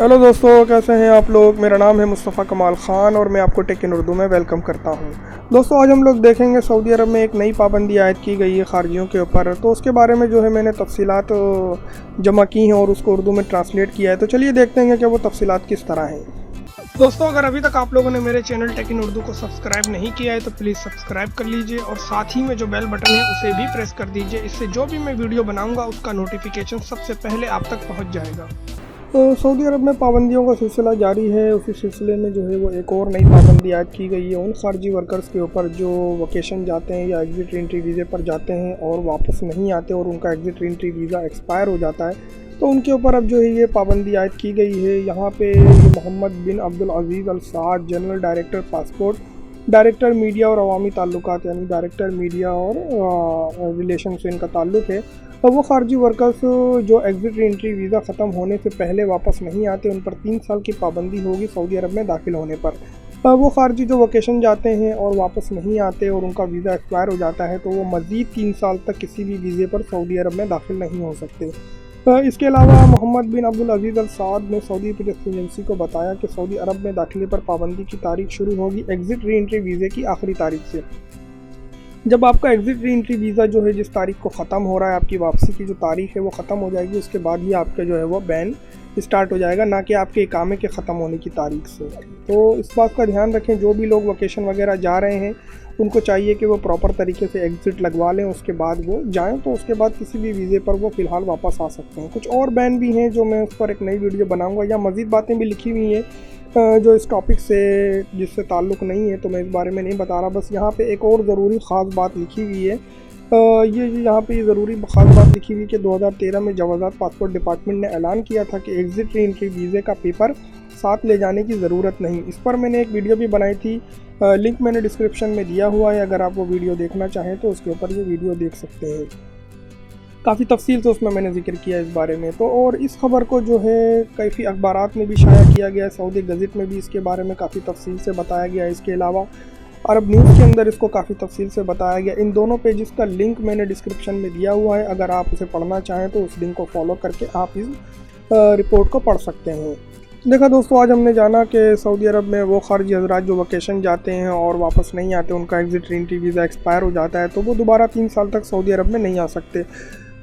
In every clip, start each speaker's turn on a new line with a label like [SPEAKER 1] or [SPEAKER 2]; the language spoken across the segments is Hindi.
[SPEAKER 1] हेलो दोस्तों, कैसे हैं आप लोग। मेरा नाम है मुस्तफ़ा कमाल ख़ान और मैं आपको टेक इन उर्दू में वेलकम करता हूं। दोस्तों, आज हम लोग देखेंगे सऊदी अरब में एक नई पाबंदी आयद की गई है खारजियों के ऊपर। तो उसके बारे में जो है मैंने तफसीलात जमा की हैं और उसको उर्दू में ट्रांसलेट किया है। तो चलिए देखते हैं कि वो तफसीलात किस तरह हैं। दोस्तों, अगर अभी तक आप लोगों ने मेरे चैनल टेक इन उर्दू को सब्सक्राइब नहीं किया है तो प्लीज़ सब्सक्राइब कर लीजिए और साथ ही में जो बेल बटन है उसे भी प्रेस कर दीजिए। इससे जो भी मैं वीडियो बनाऊंगा उसका नोटिफिकेशन सबसे पहले आप तक पहुंच जाएगा। तो सऊदी अरब में पाबंदियों का सिलसिला जारी है। उसी सिलसिले में जो है वो एक और नई पाबंदी आयद की गई है उन खारजी वर्कर्स के ऊपर जो वकेशन जाते हैं या एग्ज़िट एंट्री वीज़े पर जाते हैं और वापस नहीं आते और उनका एग्ज़िट एंट्री वीज़ा एक्सपायर हो जाता है। तो उनके ऊपर अब जो है ये पाबंदी आयद की गई है। यहाँ पे Mohammed bin Abdul Aziz Al Saad, general director passport, director media और अवामी ताल्लुकात, यानी डायरेक्टर मीडिया और रिलेशन से इनका ताल्लुक़ है। तो वो खारजी वर्कर्स जो एग्ज़िट एंट्री वीज़ा ख़त्म होने से पहले वापस नहीं आते, उन पर 3 साल की पाबंदी होगी सऊदी अरब में दाखिल होने पर। वो खारजी जो वकेशन जाते हैं और वापस नहीं आते और उनका वीज़ा एक्सपायर हो जाता है तो वो मज़ीद 3 साल तक किसी भी वीज़े पर सऊदी अरब में दाखिल नहीं हो सकते। इसके अलावा Mohammad bin Abdul Aziz Al साद ने सऊदी प्रेस एजेंसी को बताया कि सऊदी अरब में दाखिले पर पाबंदी की तारीख शुरू होगी एग्ज़िट री एंट्री वीज़े की आखिरी तारीख से। जब आपका एग्ज़िट री एंट्री वीज़ा जो है जिस तारीख को ख़त्म हो रहा है, आपकी वापसी की जो तारीख है वो ख़त्म हो जाएगी, उसके बाद ही आपका जो है वो बैन स्टार्ट हो जाएगा, ना कि आपके इकामे के ख़त्म होने की तारीख से। तो इस बात का ध्यान रखें, जो भी लोग वकेशन वगैरह जा रहे हैं उनको चाहिए कि वो प्रॉपर तरीके से एग्ज़िट लगवा लें, उसके बाद वो जाएं। तो उसके बाद किसी भी वीज़े पर वो फ़िलहाल वापस आ सकते हैं। कुछ और बैन भी हैं जो मैं उस पर एक नई वीडियो बनाऊँगा, या मज़ीद बातें भी लिखी हुई हैं जो इस टॉपिक से जिससे ताल्लुक़ नहीं है, तो मैं इस बारे में नहीं बता रहा। बस यहाँ पे एक और ज़रूरी ख़ास बात लिखी हुई है। ये यहाँ पे ज़रूरी ख़ास बात लिखी हुई कि 2013 में जवाज़ात पासपोर्ट डिपार्टमेंट ने ऐलान किया था कि एग्ज़िट री एंट्री वीज़े का पेपर साथ ले जाने की ज़रूरत नहीं। इस पर मैंने एक वीडियो भी बनाई थी, लिंक मैंने डिस्क्रिप्शन में दिया हुआ है। अगर आप वो वीडियो देखना चाहें तो उसके ऊपर ये वीडियो देख सकते हैं। काफ़ी तफसील से उसमें मैंने जिक्र किया इस बारे में। तो और इस खबर को जो है काफ़ी अखबारात में भी शाया किया गया है, सऊदी गज़ट में भी इसके बारे में काफ़ी तफसील से बताया गया है। इसके अलावा अरब न्यूज़ के अंदर इसको काफ़ी तफसील से बताया गया। इन दोनों पेजेस का लिंक मैंने डिस्क्रिप्शन में दिया हुआ है। अगर आप उसे पढ़ना चाहें तो उस लिंक को फॉलो करके आप इस रिपोर्ट को पढ़ सकते हैं। देखा दोस्तों, आज हमने जाना कि सऊदी अरब में वो खारजी हज़रात जो वकेशन जाते हैं और वापस नहीं आते, उनका एग्ज़िट एंट्री वीज़ा एक्सपायर हो जाता है, तो वो दोबारा 3 साल तक सऊदी अरब में नहीं आ सकते।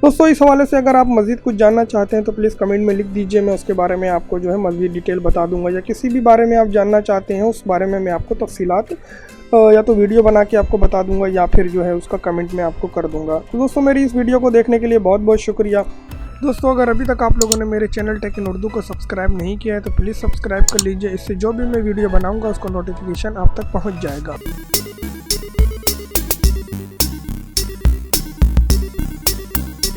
[SPEAKER 1] दोस्तों, इस हवाले से अगर आप मज़ीद कुछ जानना चाहते हैं तो प्लीज़ कमेंट में लिख दीजिए, मैं उसके बारे में आपको जो है मज़ीद डिटेल बता दूंगा। या किसी भी बारे में आप जानना चाहते हैं उस बारे में मैं आपको तफसीलात या तो वीडियो बना के आपको बता दूंगा या फिर जो है उसका कमेंट में आपको कर दूंगा। तो दोस्तों, मेरी इस वीडियो को देखने के लिए बहुत बहुत शुक्रिया। दोस्तों, अगर अभी तक आप लोगों ने मेरे चैनल टेक इन उर्दू को सब्सक्राइब नहीं किया है तो प्लीज़ सब्सक्राइब कर लीजिए। इससे जो भी मैं वीडियो बनाऊँगा उसका नोटिफिकेशन आप तक पहुँच जाएगा।